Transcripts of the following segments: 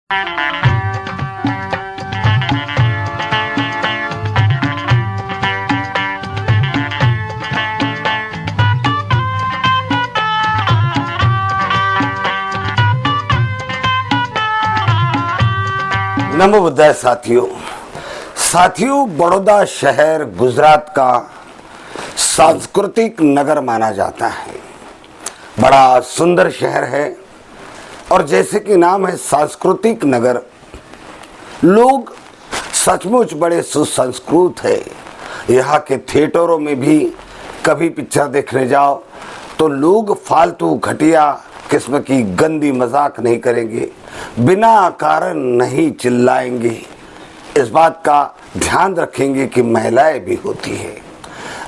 नमो बुद्धाय साथियों, बड़ौदा शहर गुजरात का सांस्कृतिक नगर माना जाता है। बड़ा सुंदर शहर है और जैसे कि नाम है सांस्कृतिक नगर, लोग सचमुच बड़े सुसंस्कृत है। यहाँ के थिएटरों में भी कभी पिक्चर देखने जाओ तो लोग फालतू घटिया किस्म की गंदी मजाक नहीं करेंगे, बिना कारण नहीं चिल्लाएंगे। इस बात का ध्यान रखेंगे कि महिलाएं भी होती है।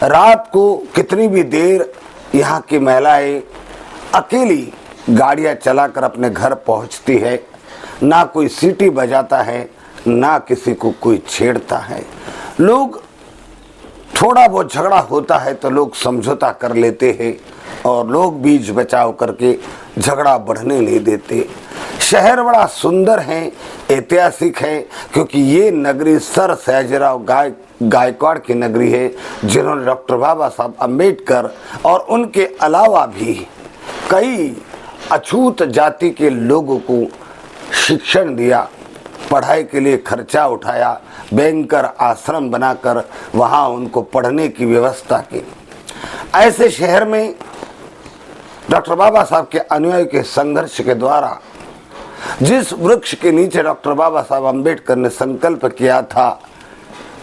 रात को कितनी भी देर यहाँ की महिलाएं अकेली गाड़ियाँ चलाकर अपने घर पहुँचती है। ना कोई सीटी बजाता है, ना किसी को कोई छेड़ता है। लोग थोड़ा बहुत झगड़ा होता है तो लोग समझौता कर लेते हैं और लोग बीच बचाव करके झगड़ा बढ़ने नहीं देते। शहर बड़ा सुंदर है, ऐतिहासिक है, क्योंकि ये नगरी सर सयाजीराव गायकवाड़ की नगरी है, जिन्होंने डॉक्टर बाबा साहब अम्बेडकर और उनके अलावा भी कई अछूत जाति के लोगों को शिक्षण दिया, पढ़ाई के लिए खर्चा उठाया, बैंकर आश्रम बनाकर वहाँ उनको पढ़ने की व्यवस्था की। ऐसे शहर में डॉक्टर बाबा साहब के अनुयायी के संघर्ष के द्वारा जिस वृक्ष के नीचे डॉक्टर बाबा साहब अम्बेडकर ने संकल्प किया था,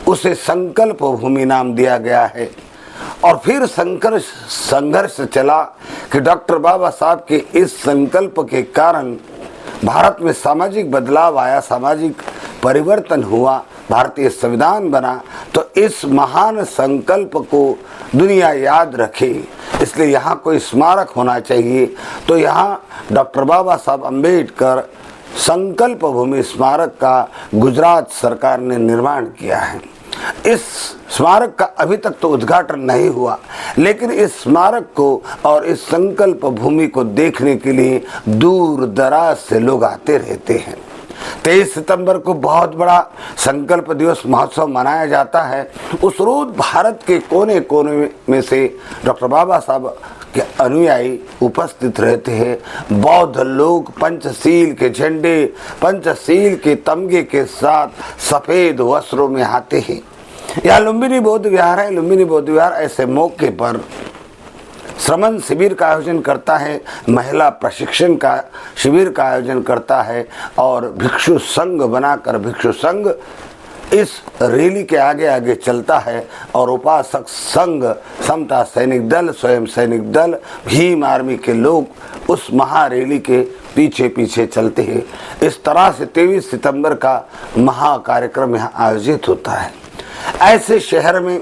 उसे संकल्प भूमि नाम दिया गया है। और फिर संघर्ष चला कि डॉक्टर बाबा साहब के इस संकल्प के कारण भारत में सामाजिक बदलाव आया, सामाजिक परिवर्तन हुआ, भारतीय संविधान बना। तो इस महान संकल्प को दुनिया याद रखे, इसलिए यहाँ कोई स्मारक होना चाहिए। तो यहाँ डॉक्टर बाबा साहब अम्बेडकर संकल्प भूमि स्मारक का गुजरात सरकार ने निर्माण किया है। इस स्मारक का अभी तक तो उद्घाटन नहीं हुआ, लेकिन इस स्मारक को और इस संकल्प भूमि को देखने के लिए दूर दराज से लोग आते रहते हैं। 23 सितंबर को बहुत बड़ा संकल्प दिवस महोत्सव मनाया जाता है। उस रोज भारत के कोने कोने में से डॉक्टर बाबा साहब के अनुयायी उपस्थित रहते हैं। बौद्ध लोग पंचशील के झंडे, पंचशील के तमगे के साथ सफेद वस्त्रों में आते हैं। यह लुम्बिनी बौद्ध विहार है। लुम्बिनी बौद्ध विहार ऐसे मौके पर श्रमण शिविर का आयोजन करता है, महिला प्रशिक्षण का शिविर का आयोजन करता है और भिक्षु संघ बनाकर भिक्षु संघ इस रैली के आगे आगे चलता है और उपासक संघ, समता सैनिक दल, स्वयं सैनिक दल, भीम आर्मी के लोग उस महारैली के पीछे पीछे चलते हैं। इस तरह से 23 सितंबर का महा कार्यक्रम यहाँ आयोजित होता है। ऐसे शहर में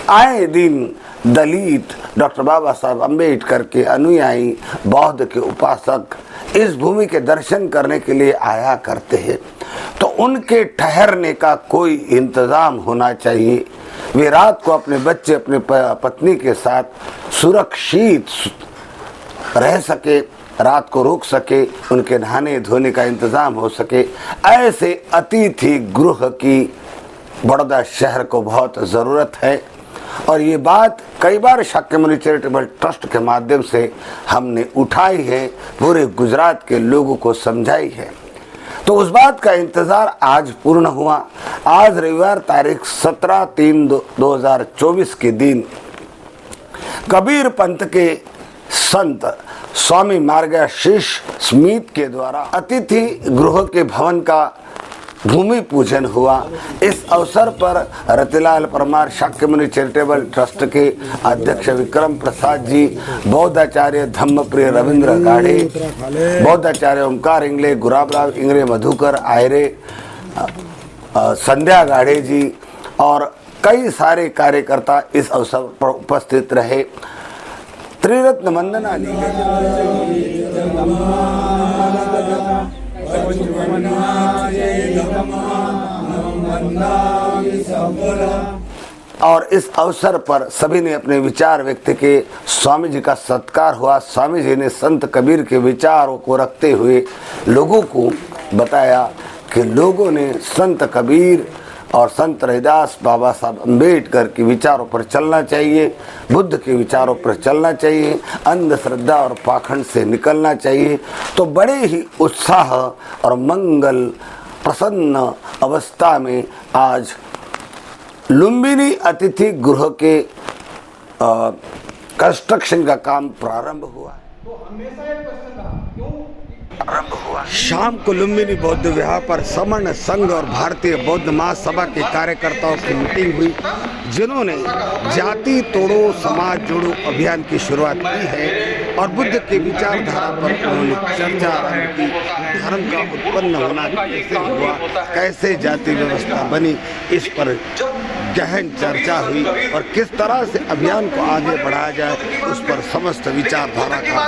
आए दिन दलित, डॉक्टर बाबा साहब अम्बेडकर के अनुयायी, बौद्ध के उपासक इस भूमि के दर्शन करने के लिए आया करते हैं। तो उनके ठहरने का कोई इंतज़ाम होना चाहिए। वे रात को अपने बच्चे, अपने पत्नी के साथ सुरक्षित रह सके, रात को रुक सके, उनके नहाने धोने का इंतज़ाम हो सके। ऐसे अतिथि गृह की बड़ौदा शहर को बहुत ज़रूरत है। और ये बात कई बार शाक्यमुनि चैरिटेबल ट्रस्ट के माध्यम से हमने उठाई है, पूरे गुजरात के लोगों को समझाई है। तो उस बात का इंतज़ार आज पूर्ण हुआ। आज रविवार तारीख 17/3/2024 के दिन कबीर पंथ के संत स्वामी मार्गशीर्ष स्मिथ के द्वारा अतिथि गृह के भवन का भूमि पूजन हुआ। इस अवसर पर रतिलाल परमार शाक्यमुनि चैरिटेबल ट्रस्ट के अध्यक्ष विक्रम प्रसाद जी, बौद्धाचार्य धम्मप्रिय रविंद्र गाढ़े, बौद्धाचार्य ओमकार इंगले, गुलाबराव इंगरे, मधुकर आयरे, संध्या गाढ़े जी और कई सारे कार्यकर्ता इस अवसर पर उपस्थित रहे। त्रिरत्न वंदना ली गई। और इस अवसर पर सभी ने अपने विचार व्यक्त किए। स्वामी जी का सत्कार हुआ। स्वामी जी ने संत कबीर के विचारों को रखते हुए लोगों को बताया कि लोगों ने संत कबीर और संत रविदास, बाबा साहब अम्बेडकर के विचारों पर चलना चाहिए, बुद्ध के विचारों पर चलना चाहिए, अंधश्रद्धा और पाखंड से निकलना चाहिए। तो बड़े ही उत्साह और मंगल प्रसन्न अवस्था में आज लुम्बिनी अतिथि गृह के कंस्ट्रक्शन का काम प्रारंभ हुआ। तो हमेशा एक क्वेश्चन रहा, क्यों प्रारंभ हुआ। शाम को लुम्बिनी बौद्ध विहार पर समर्ण संघ और भारतीय बौद्ध महासभा के कार्यकर्ताओं की मीटिंग हुई, जिन्होंने जाति तोड़ो समाज जोड़ो अभियान की शुरुआत की है और बुद्ध के विचारधारा पर उन्होंने चर्चा आरंभ की। धर्म का उत्पन्न होना कैसे हुआ, कैसे जाति व्यवस्था बनी, इस पर गहन चर्चा हुई और किस तरह से अभियान को आगे बढ़ाया जाए, उस पर समस्त विचारधारा का